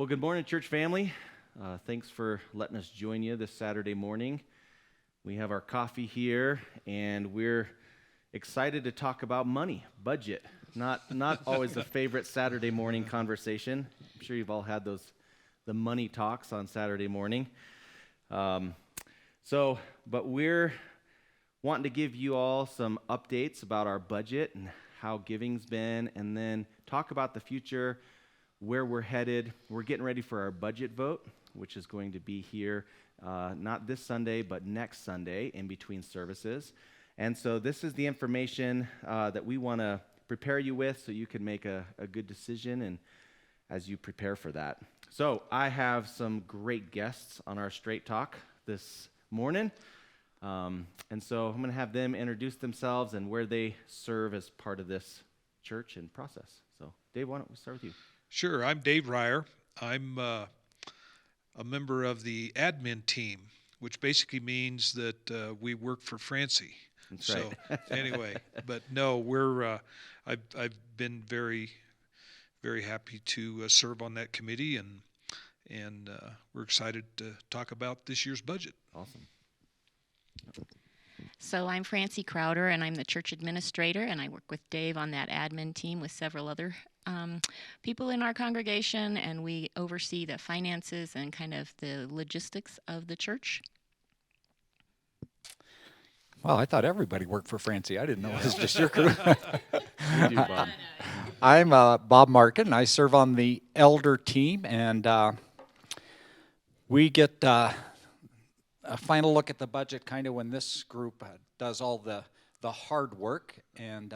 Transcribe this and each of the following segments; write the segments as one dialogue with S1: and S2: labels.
S1: Well, good morning, church family. Thanks for letting us join you this Saturday morning. We have our coffee here, and we're excited to talk about money, budget. Not always a favorite Saturday morning conversation. I'm sure you've all had the money talks on Saturday morning. But we're wanting to give you all some updates about our budget and how giving's been, and then talk about the future, where we're headed. We're getting ready for our budget vote, which is going to be here not this Sunday, but next Sunday in between services. And so this is the information that we want to prepare you with so you can make a good decision and as you prepare for that. So I have some great guests on our Straight Talk this morning. And so I'm going to have them introduce themselves and where they serve as part of this church and process. So Dave, why don't we start with you?
S2: Sure. I'm Dave Ryer. I'm a member of the admin team, which basically means that we work for Francie.
S1: That's
S2: so
S1: right.
S2: Anyway, but no, I've been very, very happy to serve on that committee, and we're excited to talk about this year's budget.
S1: Awesome.
S3: So I'm Francie Crowder, and I'm the church administrator, and I work with Dave on that admin team with several other people in our congregation, and we oversee the finances and kind of the logistics of the church.
S4: Well, I thought everybody worked for Francie. I didn't know it was just your crew.
S1: You do, Bob.
S4: I'm Bob Markin, and I serve on the elder team, and we get a final look at the budget kind of when this group does all the hard work, and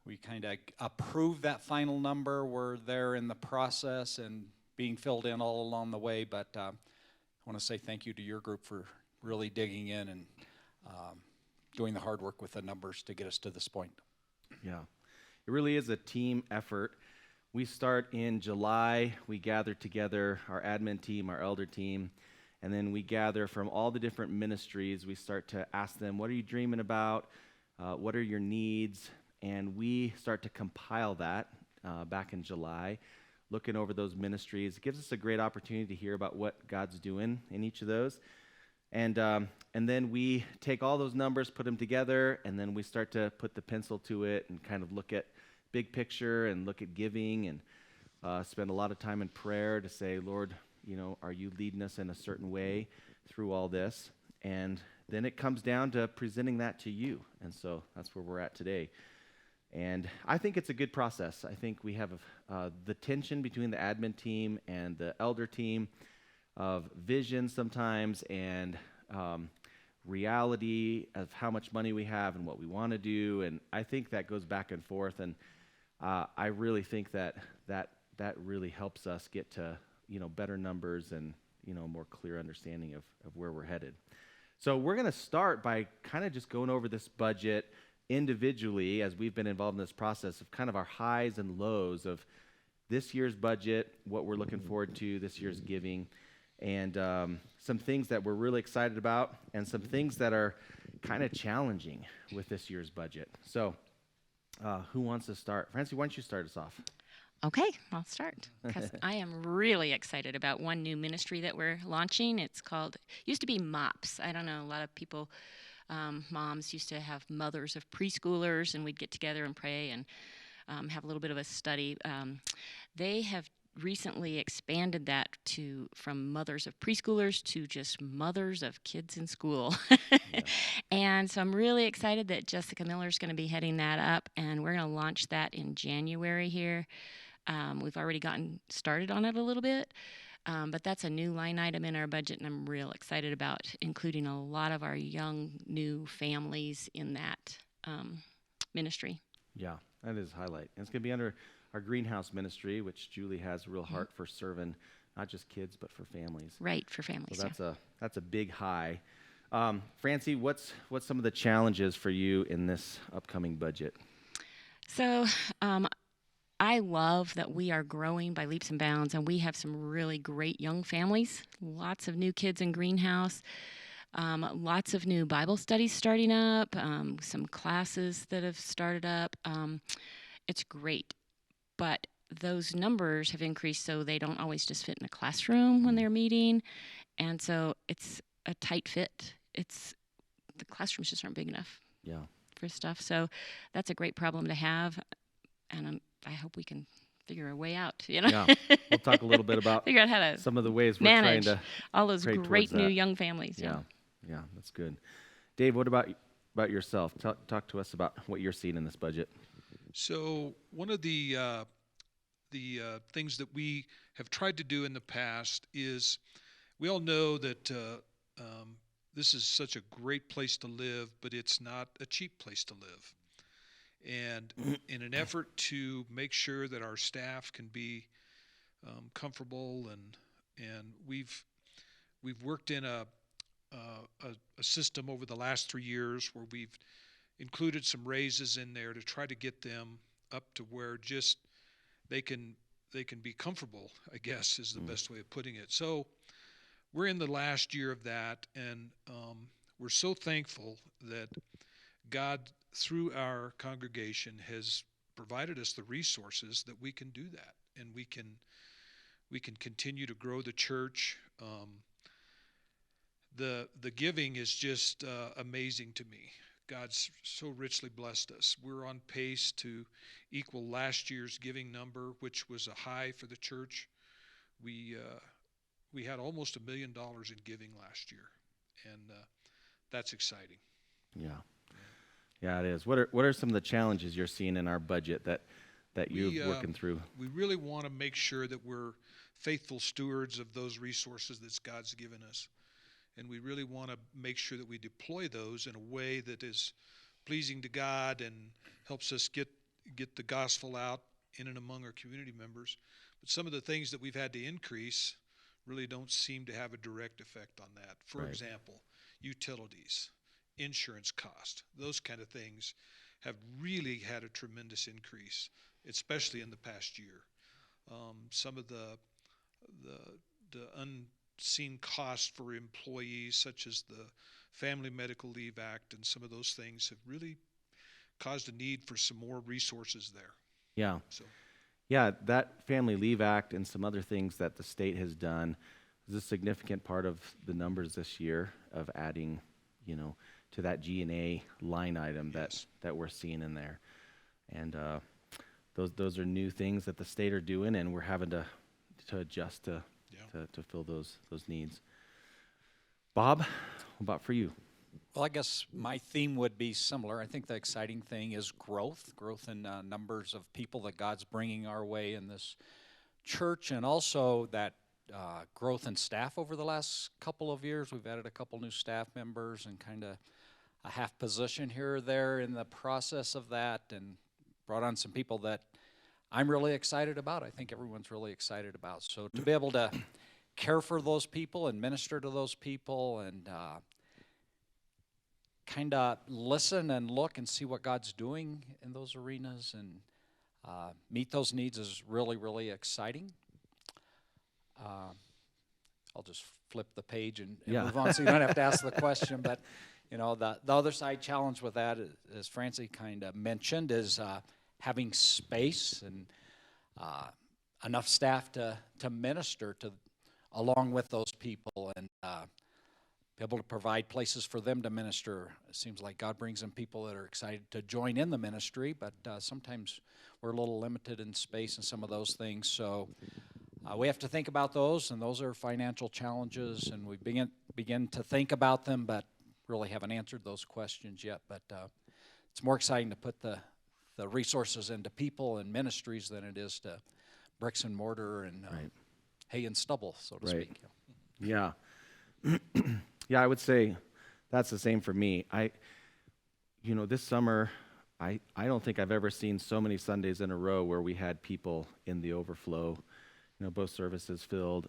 S4: we kind of approve that final number. We're there in the process and being filled in all along the way, but I want to say thank you to your group for really digging in and doing the hard work with the numbers to get us to this point.
S1: Yeah, it really is a team effort. We start in July. We gather together, our admin team, our elder team, and then we gather from all the different ministries. We start to ask them, what are you dreaming about? What are your needs? And we start to compile that back in July, looking over those ministries. It gives us a great opportunity to hear about what God's doing in each of those. And then we take all those numbers, put them together, and then we start to put the pencil to it and kind of look at big picture and look at giving and spend a lot of time in prayer to say, Lord, are you leading us in a certain way through all this? And then it comes down to presenting that to you. And so that's where we're at today. And I think it's a good process. I think we have the tension between the admin team and the elder team of vision sometimes and reality of how much money we have and what we want to do. And I think that goes back and forth. And I really think that really helps us get to better numbers and more clear understanding of where we're headed. So we're going to start by kind of just going over this budget individually as we've been involved in this process of kind of our highs and lows of this year's budget, what we're looking forward to, this year's giving, and some things that we're really excited about and some things that are kind of challenging with this year's budget. So who wants to start? Francie, why don't you start us off?
S3: Okay, I'll start because I am really excited about one new ministry that we're launching. It's used to be MOPS. I don't know, a lot of people, moms used to have mothers of preschoolers, and we'd get together and pray and have a little bit of a study. They have recently expanded that from mothers of preschoolers to just mothers of kids in school. Yeah. And so I'm really excited that Jessica Miller is going to be heading that up, and we're going to launch that in January here. We've already gotten started on it a little bit, but that's a new line item in our budget, and I'm real excited about including a lot of our young, new families in that ministry.
S1: Yeah, that is a highlight. And it's going to be under our greenhouse ministry, which Julie has a real heart for serving not just kids, but for families.
S3: Right, for families.
S1: So that's a big high. Francie, what's some of the challenges for you in this upcoming budget?
S3: So I love that we are growing by leaps and bounds, and we have some really great young families, lots of new kids in greenhouse, lots of new Bible studies starting up, some classes that have started up. It's great. But those numbers have increased, so they don't always just fit in a classroom when they're meeting, and so it's a tight fit. The classrooms just aren't big enough
S1: Yeah.
S3: for stuff. So that's a great problem to have, and I hope we can figure a way out.
S1: Yeah. We'll talk a little bit about
S3: figure out how to
S1: some of the ways we're trying
S3: manage
S1: to
S3: all those
S1: pray
S3: great
S1: towards
S3: new
S1: that.
S3: young families.
S1: Yeah. Yeah, that's good. Dave, what about yourself? Talk to us about what you're seeing in this budget.
S2: So one of the things that we have tried to do in the past is we all know that this is such a great place to live, but it's not a cheap place to live. And in an effort to make sure that our staff can be comfortable, and we've worked in a system over the last 3 years where we've included some raises in there to try to get them up to where just they can be comfortable, I guess is the best way of putting it. So we're in the last year of that, and we're so thankful that God, through our congregation, has provided us the resources that we can do that, and we can continue to grow the church. The giving is just amazing to me. God's so richly blessed us. We're on pace to equal last year's giving number, which was a high for the church. We had almost $1 million in giving last year, and that's exciting.
S1: Yeah. Yeah, it is. What are some of the challenges you're seeing in our budget that you're working through?
S2: We really want to make sure that we're faithful stewards of those resources that God's given us. And we really want to make sure that we deploy those in a way that is pleasing to God and helps us get the gospel out in and among our community members. But some of the things that we've had to increase really don't seem to have a direct effect on that. For example, utilities, insurance cost, those kind of things have really had a tremendous increase, especially in the past year. Some of the unseen costs for employees, such as the Family Medical Leave Act, and some of those things have really caused a need for some more resources there.
S1: Yeah.
S2: So,
S1: Yeah, that Family Leave Act and some other things that the state has done is a significant part of the numbers this year of adding, to that G&A line item that we're seeing in there. And those are new things that the state are doing, and we're having to adjust to fill those needs. Bob, what about for you?
S4: Well, I guess my theme would be similar. I think the exciting thing is growth in numbers of people that God's bringing our way in this church, and also that growth in staff over the last couple of years. We've added a couple new staff members and kind of a half position here or there in the process of that, and brought on some people that I'm really excited about. I think everyone's really excited about. So to be able to care for those people and minister to those people and kind of listen and look and see what God's doing in those arenas and meet those needs is really, really exciting. I'll just flip the page and move on so you don't have to ask the question. But, the other side challenge with that, as Francie kind of mentioned, is having space and enough staff to minister to along with those people and be able to provide places for them to minister. It seems like God brings in people that are excited to join in the ministry, but sometimes we're a little limited in space and some of those things. So we have to think about those, and those are financial challenges, and we begin to think about them, but really haven't answered those questions yet. But it's more exciting to put the resources into people and ministries than it is to bricks and mortar and hay and stubble, so to speak.
S1: Yeah. Yeah, I would say that's the same for me. This summer, I don't think I've ever seen so many Sundays in a row where we had people in the overflow, both services filled,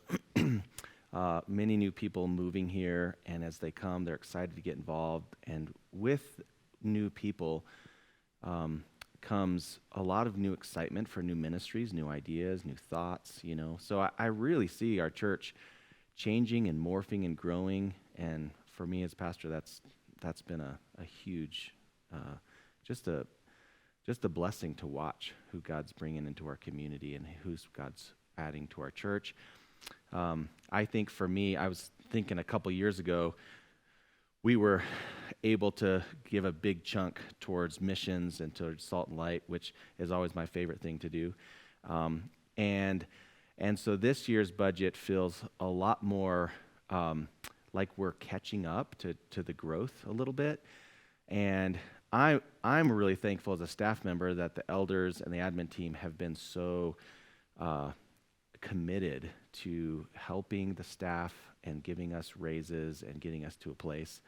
S1: many new people moving here, and as they come, they're excited to get involved. And with new people comes a lot of new excitement for new ministries, new ideas, new thoughts, So I really see our church changing and morphing and growing, and for me as pastor, that's been a huge, just just a blessing to watch who God's bringing into our community and who's God's adding to our church. I think for me, I was thinking a couple years ago, we were able to give a big chunk towards missions and towards Salt and Light, which is always my favorite thing to do. And so this year's budget feels a lot more like we're catching up to the growth a little bit. And I'm really thankful as a staff member that the elders and the admin team have been so committed to helping the staff and giving us raises and getting us to a place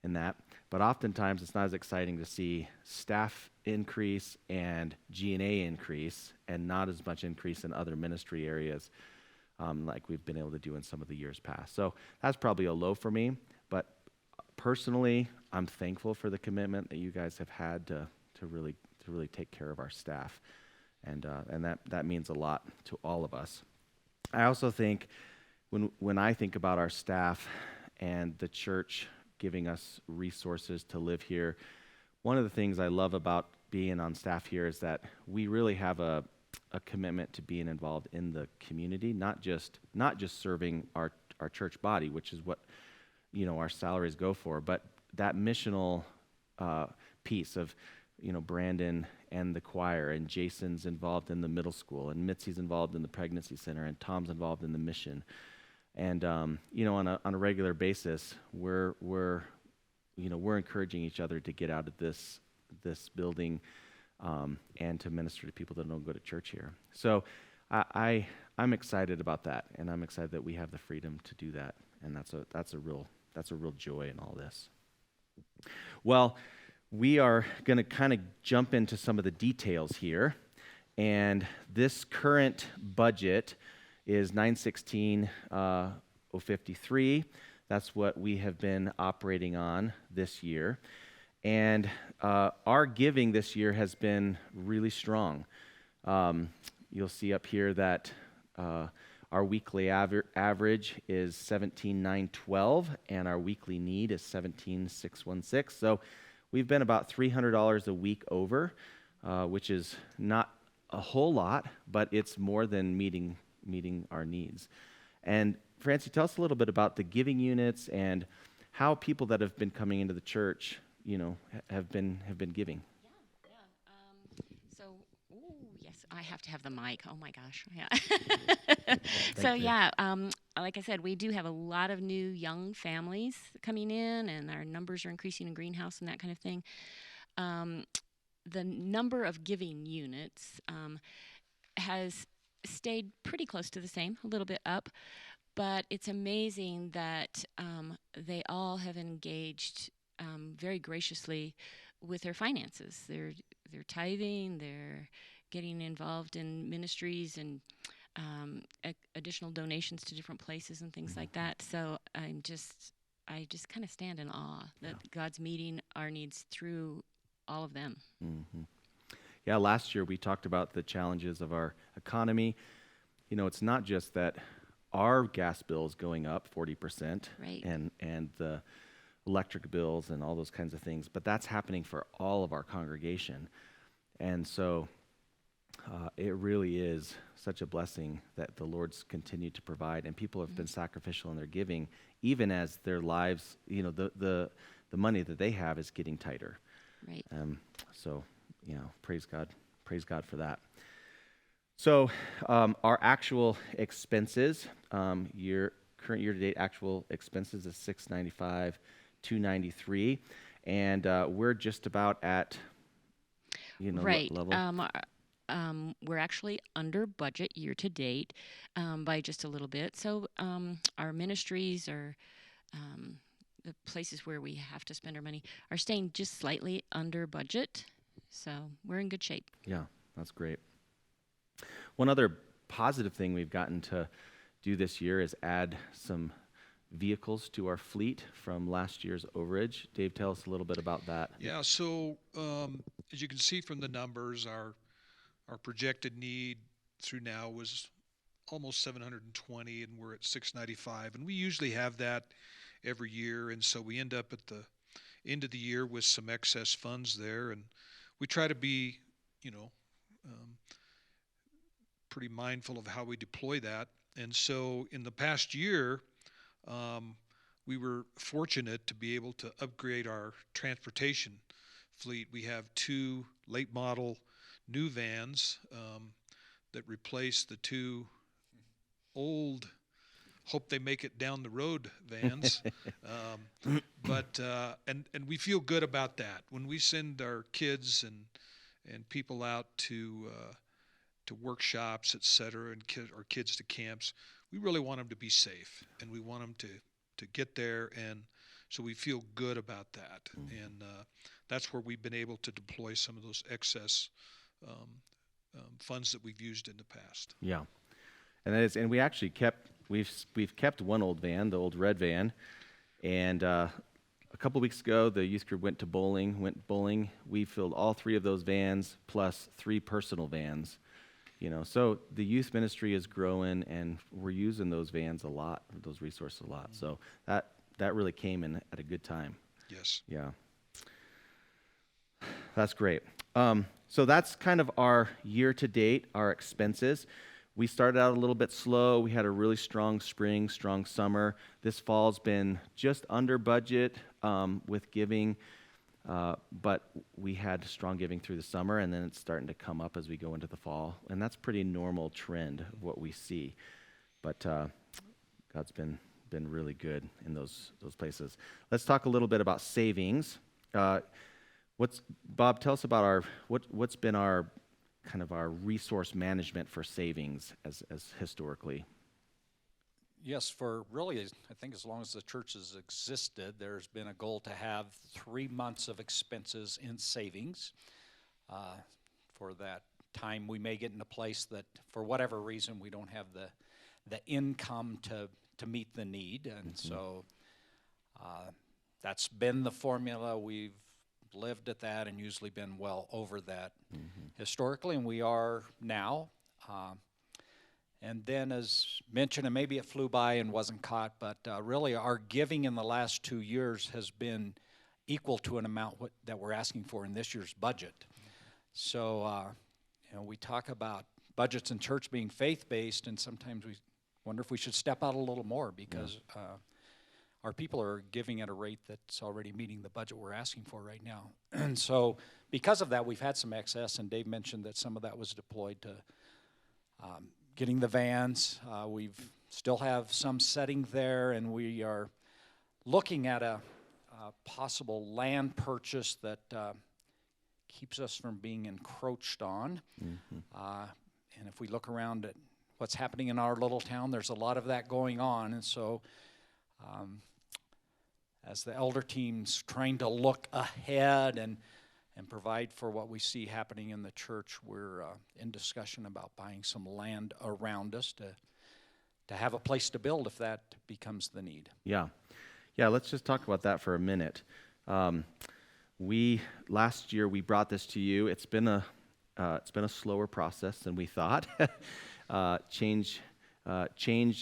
S1: in that. But oftentimes it's not as exciting to see staff increase and G&A increase and not as much increase in other ministry areas like we've been able to do in some of the years past. So that's probably a low for me, but personally, I'm thankful for the commitment that you guys have had to really take care of our staff, and that means a lot to all of us. I also think when I think about our staff and the church giving us resources to live here, one of the things I love about being on staff here is that we really have a commitment to being involved in the community, not just serving our church body, which is what our salaries go for, but that missional piece of Brandon and the choir, and Jason's involved in the middle school, and Mitzi's involved in the pregnancy center, and Tom's involved in the mission. And on a regular basis, we're encouraging each other to get out of this building and to minister to people that don't go to church here. So I'm excited about that, and I'm excited that we have the freedom to do that, and that's a real joy in all this. Well, we are going to kind of jump into some of the details here, and this current budget is 916,053. That's what we have been operating on this year. And our giving this year has been really strong. You'll see up here that our weekly average is 17,912, and our weekly need is 17,616. So we've been about $300 a week over, which is not a whole lot, but it's more than meeting our needs. And Francie, tell us a little bit about the giving units and how people that have been coming into the church, have been giving.
S3: Yes, I have to have the mic. Oh my gosh. Yeah. So like I said, we do have a lot of new young families coming in, and our numbers are increasing in Greenhouse and that kind of thing. The number of giving units has stayed pretty close to the same, a little bit up, but it's amazing that they all have engaged very graciously with their finances. They're tithing, they're getting involved in ministries and additional donations to different places and things like that. So I just kind of stand in awe that God's meeting our needs through all of them.
S1: Mm-hmm. Yeah, last year we talked about the challenges of our economy. It's not just that our gas bill is going up 40%,
S3: right,
S1: and the electric bills and all those kinds of things, but that's happening for all of our congregation. And so it really is such a blessing that the Lord's continued to provide, and people have been sacrificial in their giving, even as their lives, the money that they have is getting tighter.
S3: Right.
S1: So, praise God for that. So, our actual expenses, current year-to-date actual expenses is $695,293, and we're just about at,
S3: right.
S1: what level?
S3: We're actually under budget year to date by just a little bit. So our ministries are the places where we have to spend our money are staying just slightly under budget. So we're in good shape.
S1: Yeah, that's great. One other positive thing we've gotten to do this year is add some vehicles to our fleet from last year's overage. Dave, tell us a little bit about that.
S2: Yeah, so as you can see from the numbers, our projected need through now was almost 720, and we're at 695, and we usually have that every year, and so we end up at the end of the year with some excess funds there, and we try to be you know, pretty mindful of how we deploy that. And so in the past year, we were fortunate to be able to upgrade our transportation fleet. We have 2 late model new vans that replace the 2 old, hope they make it down the road vans. But we feel good about that. When we send our kids and people out to workshops, et cetera, and our kids to camps, we really want them to be safe, and we want them to get there, and so we feel good about that. And that's where we've been able to deploy some of those excess funds that we've used in the past.
S1: Yeah, and we actually we've kept one old van, the old red van, and a couple weeks ago the youth group went bowling. We filled all 3 of those vans plus 3 personal vans. So the youth ministry is growing, and we're using those vans a lot, those resources a lot. So that really came in at a good time.
S2: Yes.
S1: Yeah. That's great. So that's kind of our year-to-date, our expenses. We started out a little bit slow. We had a really strong spring, strong summer. This fall's been just under budget with giving, but we had strong giving through the summer, and then it's starting to come up as we go into the fall. And that's pretty normal trend of what we see. But God's been really good in those places. Let's talk a little bit about savings. Bob, tell us about what's been our kind of our resource management for savings as historically.
S4: Yes, for really, I think as long as the church has existed, there's been a goal to have 3 months of expenses in savings. For that time, we may get in a place that, for whatever reason, we don't have the income to meet the need, and so that's been the formula. We've lived at that and usually been well over that historically, and we are now. And then, as mentioned, and maybe it flew by and wasn't caught, but really our giving in the last 2 years has been equal to an amount that we're asking for in this year's budget. So, we talk about budgets in church being faith-based, and sometimes we wonder if we should step out a little more because our people are giving at a rate that's already meeting the budget we're asking for right now. And so, because of that, we've had some excess, and Dave mentioned that some of that was deployed to getting the vans. We've still have some setting there, and we are looking at a possible land purchase that keeps us from being encroached on. And if we look around at what's happening in our little town, there's a lot of that going on. And so as the elder team's trying to look ahead and provide for what we see happening in the church, we're in discussion about buying some land around us to have a place to build if that becomes the need.
S1: Yeah, let's just talk about that for a minute. Last year we brought this to you. It's been a slower process than we thought. Change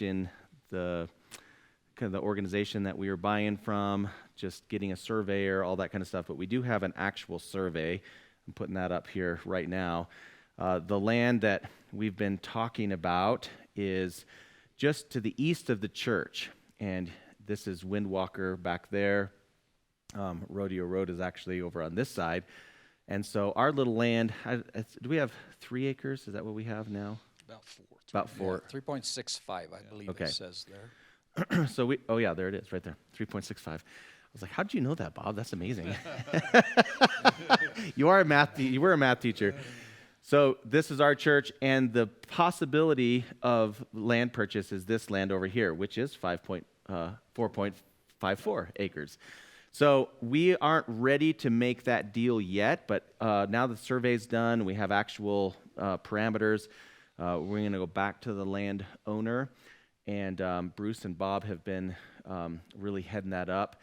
S1: in the kind of the organization that we were buying from, just getting a surveyor, all that kind of stuff. But we do have an actual survey. I'm putting that up here right now. The land that we've been talking about is just to the east of the church, and this is Windwalker back there. Rodeo Road is actually over on this side. And so our little land, do we have 3 acres? Is that what we have now?
S2: About 4.
S1: About 4.
S4: 3.65, I believe
S1: Okay.
S4: it says there.
S1: So there it is, right there, 3.65. I was like, how did you know that, Bob? That's amazing. You were a math teacher. So this is our church, and the possibility of land purchase is this land over here, which is 4.54 acres. So we aren't ready to make that deal yet, but now the survey's done, we have actual parameters. We're going to go back to the landowner, and Bruce and Bob have been really heading that up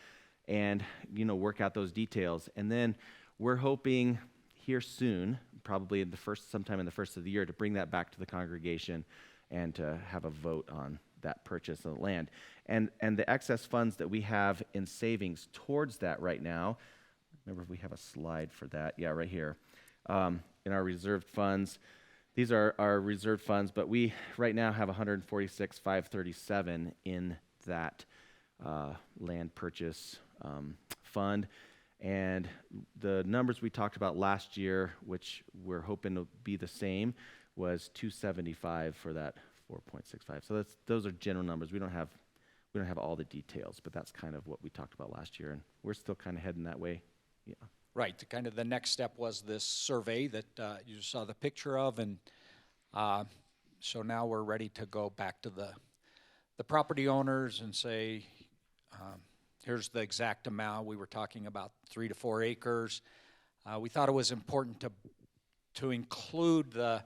S1: and, work out those details. And then we're hoping here soon, probably sometime in the first of the year, to bring that back to the congregation and to have a vote on that purchase of the land. And the excess funds that we have in savings towards that right now, remember if we have a slide for that, yeah, right here. in our reserved funds. These are our reserved funds, but we right now have 146,537 in that land purchase fund. And the numbers we talked about last year, which we're hoping to be the same, was 275 for that 4.65. So those are general numbers. We don't have all the details, but that's kind of what we talked about last year, and we're still kind of heading that way. Yeah.
S4: Right, kind of the next step was this survey that you saw the picture of, and so now we're ready to go back to the property owners and say, here's the exact amount. We were talking about 3 to 4 acres. We thought it was important to include the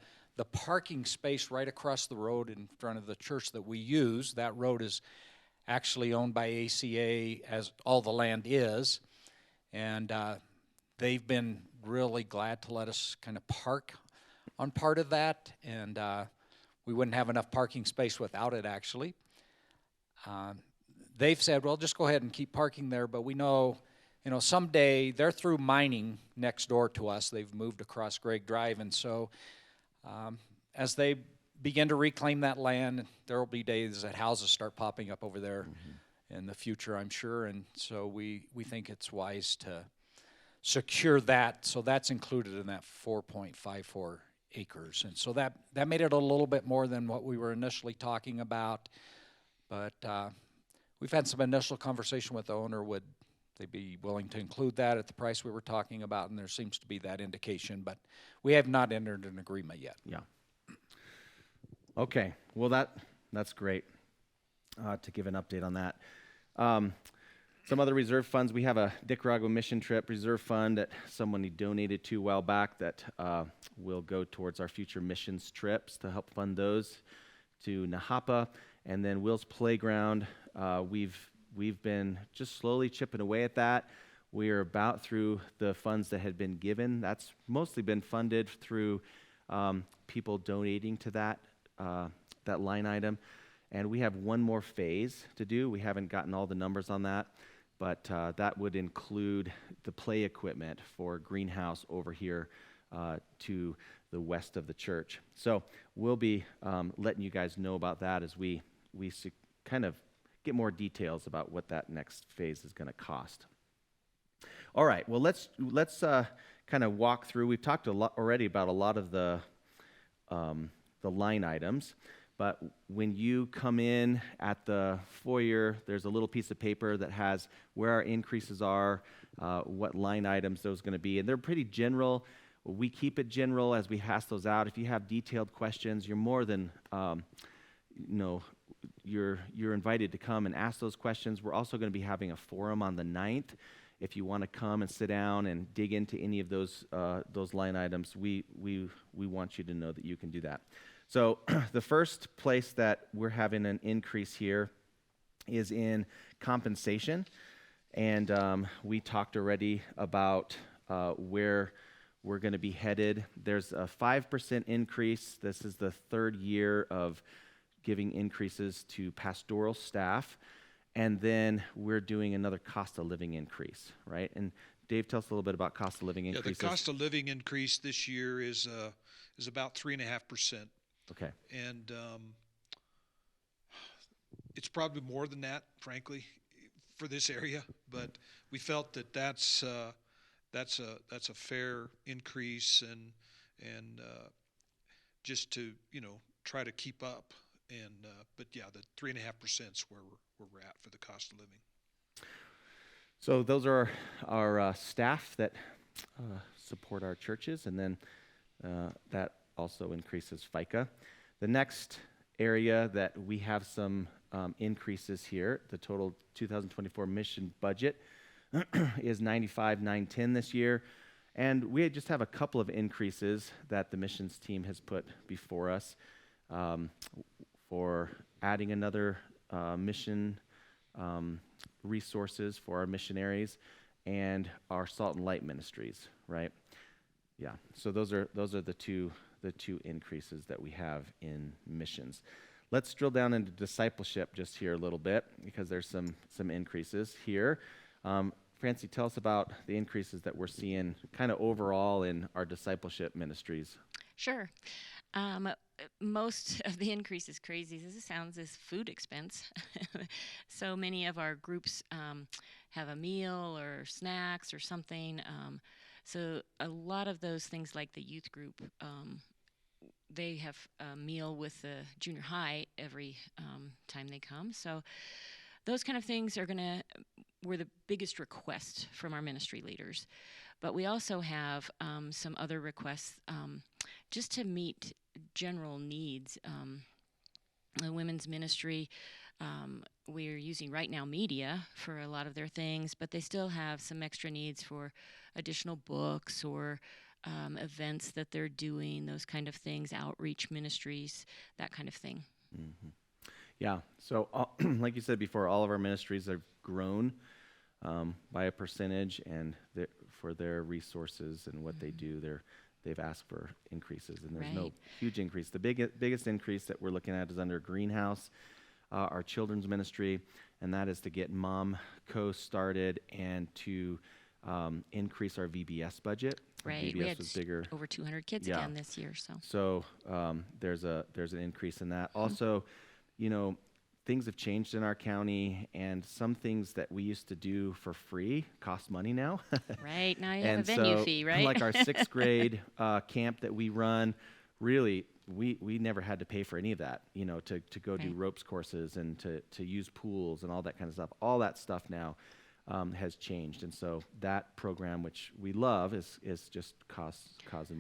S4: parking space right across the road in front of the church that we use. That road is actually owned by ACA, as all the land is, and they've been really glad to let us kind of park on part of that, and we wouldn't have enough parking space without it, actually. They've said, well, just go ahead and keep parking there, but we know, someday they're through mining next door to us. They've moved across Gregg Drive, and so as they begin to reclaim that land, there will be days that houses start popping up over there in the future, I'm sure, and so we think it's wise to secure that, so that's included in that 4.54 acres, and so that made it a little bit more than what we were initially talking about, but we've had some initial conversation with the owner. Would they be willing to include that at the price we were talking about? And there seems to be that indication, but we have not entered an agreement yet.
S1: Yeah. Okay. Well, that's great to give an update on that. Some other reserve funds. We have a Nicaragua mission trip reserve fund that someone donated to a while back that will go towards our future missions trips to help fund those to Nahapa. And then Will's Playground, we've been just slowly chipping away at that. We are about through the funds that had been given. That's mostly been funded through people donating to that line item. And we have one more phase to do. We haven't gotten all the numbers on that, but that would include the play equipment for greenhouse over here to the west of the church. So we'll be letting you guys know about that as we kind of get more details about what that next phase is going to cost. All right, well, let's kind of walk through. We've talked a lot already about a lot of the line items, but when you come in at the foyer, there's a little piece of paper that has where our increases are, what line items those are going to be, and they're pretty general. We keep it general as we hash those out. If you have detailed questions, you're more than you're invited to come and ask those questions. We're also going to be having a forum on the 9th. If you want to come and sit down and dig into any of those line items, we want you to know that you can do that. So the first place that we're having an increase here is in compensation, and we talked already about where we're going to be headed. There's a 5% increase. This is the third year of giving increases to pastoral staff. And then we're doing another cost of living increase, right? And Dave, tell us a little bit about cost of living increases.
S2: Yeah, the cost of living increase this year is about 3.5%.
S1: Okay.
S2: And it's probably more than that, frankly, for this area. But we felt that that's a fair increase, and just to try to keep up. And but yeah, the 3.5% is where we're at for the cost of living.
S1: So those are our staff that support our churches, and then that also increases FICA. The next area that we have some increases here, the total 2024 mission budget is $95,910 this year, and we just have a couple of increases that the missions team has put before us. For adding another mission resources for our missionaries and our Salt and Light ministries, right? Yeah. So those are the two increases that we have in missions. Let's drill down into discipleship just here a little bit, because there's some increases here. Francie, tell us about the increases that we're seeing kind of overall in our discipleship ministries.
S3: Sure. Most of the increase, as crazy as it sounds, is food expense. So many of our groups have a meal or snacks or something. So a lot of those things, like the youth group, they have a meal with the junior high every time they come. So those kind of things were the biggest request from our ministry leaders. But we also have some other requests just to meet general needs. The women's ministry, we're using right now media for a lot of their things, but they still have some extra needs for additional books or events that they're doing, those kind of things, outreach ministries, that kind of thing.
S1: Mm-hmm. Yeah, so like you said before, all of our ministries have grown by a percentage, and for their resources and what they do, they've asked for increases, and there's no huge increase. The biggest increase that we're looking at is under Greenhouse, our children's ministry, and that is to get Mom Co. started and to increase our VBS budget.
S3: Right,
S1: VBS
S3: we had
S1: was bigger.
S3: over 200 kids again this year.
S1: So there's an increase in that. Also, things have changed in our county, and some things that we used to do for free cost money now.
S3: Right, now you have a venue fee, right?
S1: Like our 6th grade camp that we run, really, we never had to pay for any of that, to go do ropes courses and to use pools and all that kind of stuff. All that stuff now has changed, and so that program, which we love, is just costing us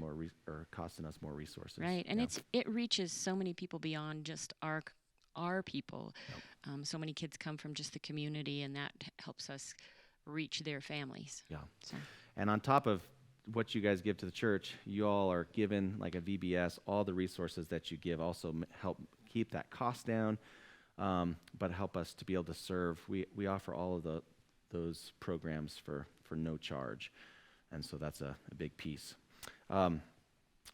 S1: more resources.
S3: Right, and it reaches so many people beyond just our people. Yep. So many kids come from just the community, and that helps us reach their families.
S1: Yeah.
S3: So.
S1: And on top of what you guys give to the church, you all are given, like a VBS, all the resources that you give also help keep that cost down, but help us to be able to serve. We offer all of those programs for no charge, and so that's a big piece.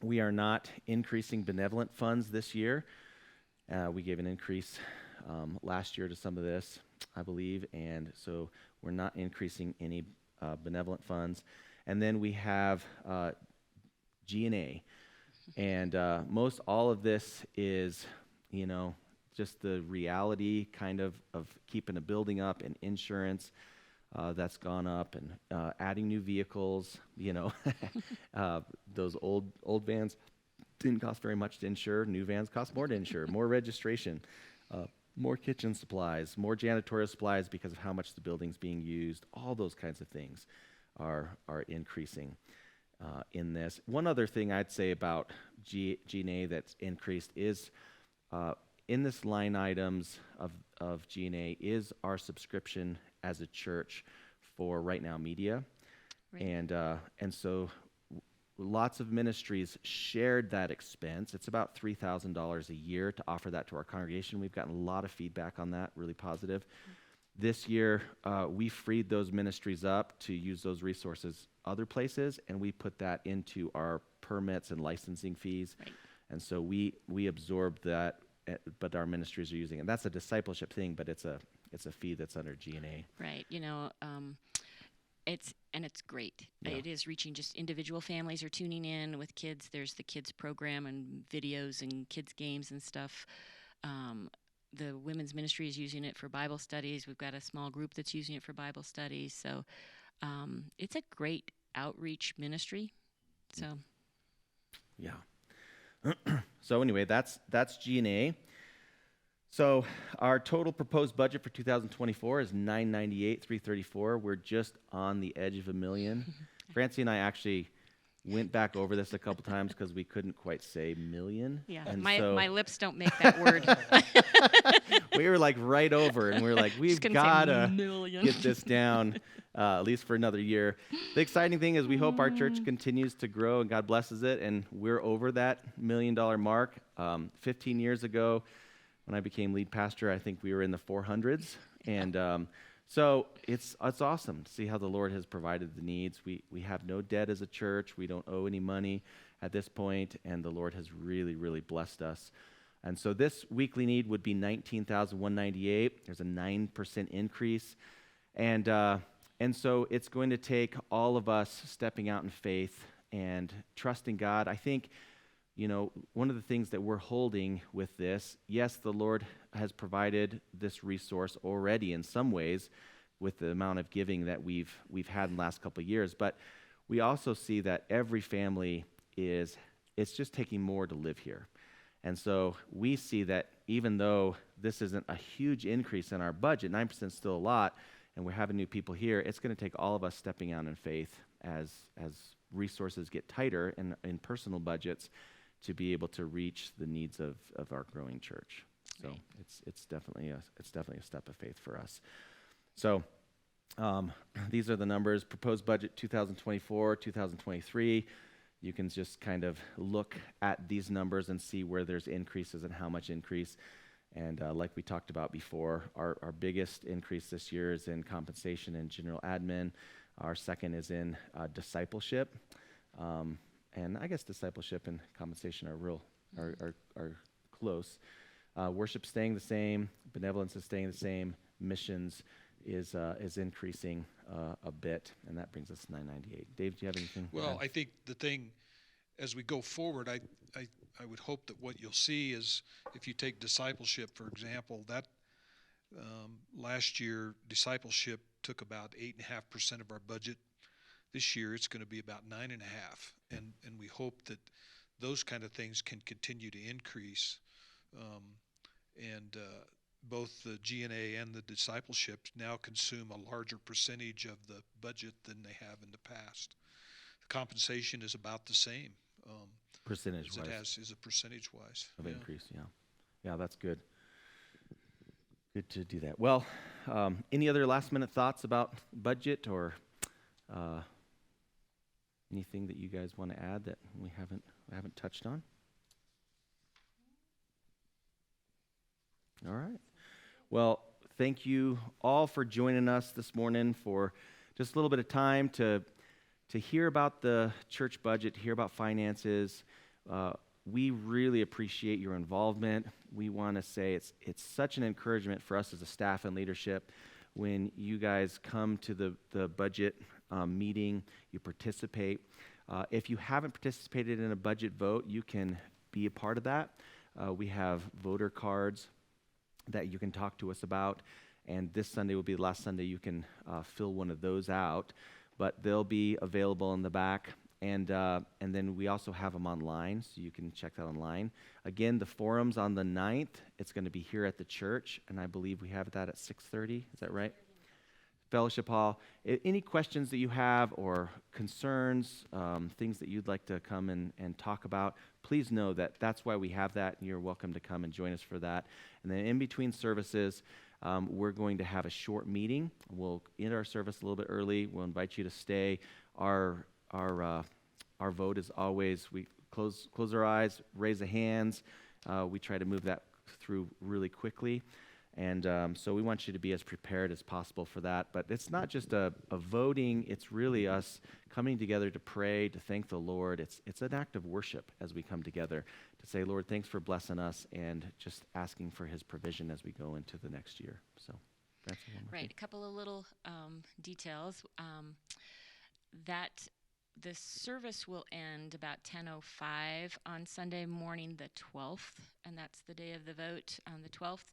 S1: We are not increasing benevolent funds this year. We gave an increase last year to some of this, I believe, and so we're not increasing any benevolent funds. And then we have G&A, and most all of this is, just the reality kind of keeping a building up, and insurance that's gone up, and adding new vehicles. Those old vans didn't cost very much to insure. New vans cost more to insure, more registration, more kitchen supplies, more janitorial supplies because of how much the building's being used. All those kinds of things are increasing in this. One other thing I'd say about G&A that's increased is in this line items of G&A is our subscription as a church for Right Now Media. Right. And so lots of ministries shared that expense. It's about $3,000 a year to offer that to our congregation. We've gotten a lot of feedback on that, really positive. This year, we freed those ministries up to use those resources other places, and we put that into our permits and licensing fees. Right. And so we absorbed that, but our ministries are using it. And that's a discipleship thing, but it's a fee that's under G&A.
S3: Right. It's great. Yeah. It is reaching just individual families are tuning in with kids. There's the kids program and videos and kids games and stuff. The women's ministry is using it for Bible studies. We've got a small group that's using it for Bible studies. So it's a great outreach ministry. So
S1: yeah. So anyway, that's G&A. So our total proposed budget for 2024 is $998,334. We're just on the edge of $1 million. Francie and I actually went back over this a couple times because we couldn't quite say million.
S3: Yeah,
S1: and
S3: my lips don't make that word.
S1: We were like right over, and we were like, we've got to get this down at least for another year. The exciting thing is we hope our church continues to grow and God blesses it, and we're over that $1 million mark. 15 years ago, when I became lead pastor, I think we were in the 400s, and so it's awesome to see how the Lord has provided the needs. We have no debt as a church. We don't owe any money at this point, and the Lord has really, really blessed us. And so this weekly need would be $19,198. There's a 9% increase. And And so it's going to take all of us stepping out in faith and trusting God. I think, one of the things that we're holding with this, yes, the Lord has provided this resource already in some ways with the amount of giving that we've had in the last couple of years, but we also see that every family it's just taking more to live here. And so we see that even though this isn't a huge increase in our budget, 9% is still a lot, and we're having new people here, it's going to take all of us stepping out in faith as resources get tighter in personal budgets to be able to reach the needs of our growing church. So
S3: Right.
S1: it's definitely a step of faith for us. So these are the numbers. Proposed budget 2024, 2023. You can just kind of look at these numbers and see where there's increases and how much increase. And like we talked about before, our biggest increase this year is in compensation and general admin. Our second is in discipleship. And I guess discipleship and compensation are close. Worship staying the same. Benevolence is staying the same. Missions is increasing a bit, and that brings us to 998. Dave, do you have anything?
S2: Well, I think the thing, as we go forward, I would hope that what you'll see is, if you take discipleship, for example, that last year, discipleship took about 8.5% of our budget. This year, it's going to be about 9.5%, and we hope that those kind of things can continue to increase. Both the G&A and the discipleship now consume a larger percentage of the budget than they have in the past. The compensation is about the same
S1: Percentage-wise.
S2: as it has is a percentage-wise
S1: Of increase, yeah. Yeah, that's good. Good to do that. Well, any other last-minute thoughts about budget or anything that you guys want to add that we haven't touched on? All right. Well, thank you all for joining us this morning for just a little bit of time to hear about the church budget, to hear about finances. We really appreciate your involvement. We want to say it's such an encouragement for us as a staff and leadership when you guys come to the budget meeting, you participate. If you haven't participated in a budget vote, you can be a part of that. We have voter cards that you can talk to us about, and this Sunday will be the last Sunday you can fill one of those out, but they'll be available in the back, and then we also have them online, so you can check that online. Again, the forum's on the 9th. It's going to be here at the church, and I believe we have that at 6:30. Is that right? Fellowship Hall. Any questions that you have or concerns, things that you'd like to come and talk about, please know that that's why we have that, and you're welcome to come and join us for that. And then in between services, we're going to have a short meeting. We'll end our service a little bit early. We'll invite you to stay. Our vote is always, we close our eyes, raise the hands. We try to move that through really quickly. And so we want you to be as prepared as possible for that. But it's not just a voting, it's really us coming together to pray, to thank the Lord. It's an act of worship as we come together to say, Lord, thanks for blessing us, and just asking for his provision as we go into the next year. So, Francie, one more
S3: Right,
S1: thing.
S3: a couple of little details. That the service will end about 10:05 on Sunday morning, the 12th, and that's the day of the vote on the 12th.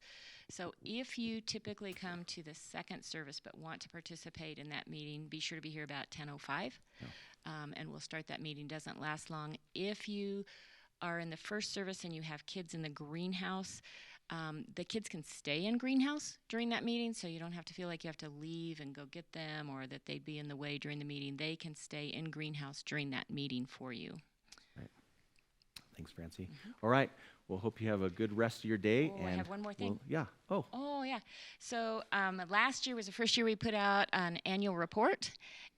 S3: So if you typically come to the second service but want to participate in that meeting, be sure to be here about 10:05, and we'll start that meeting. Doesn't last long. If you are in the first service and you have kids in the greenhouse, the kids can stay in greenhouse during that meeting, so you don't have to feel like you have to leave and go get them, or that they'd be in the way during the meeting. They can stay in greenhouse during that meeting for you.
S1: Right. Thanks, Francie. All right. Well, hope you have a good rest of your day.
S3: Oh, I have one more thing.
S1: Yeah. Oh.
S3: Oh, yeah. So last year was the first year we put out an annual report,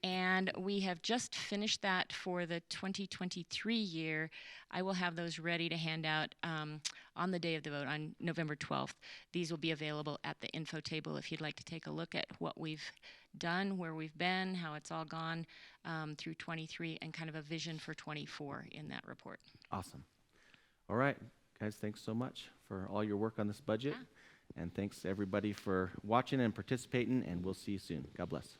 S3: and we have just finished that for the 2023 year. I will have those ready to hand out on the day of the vote on November 12th. These will be available at the info table if you'd like to take a look at what we've done, where we've been, how it's all gone through 23, and kind of a vision for 24 in that report.
S1: Awesome. All right, guys, thanks so much for all your work on this budget.
S3: Yeah.
S1: And thanks, everybody, for watching and participating, and we'll see you soon. God bless.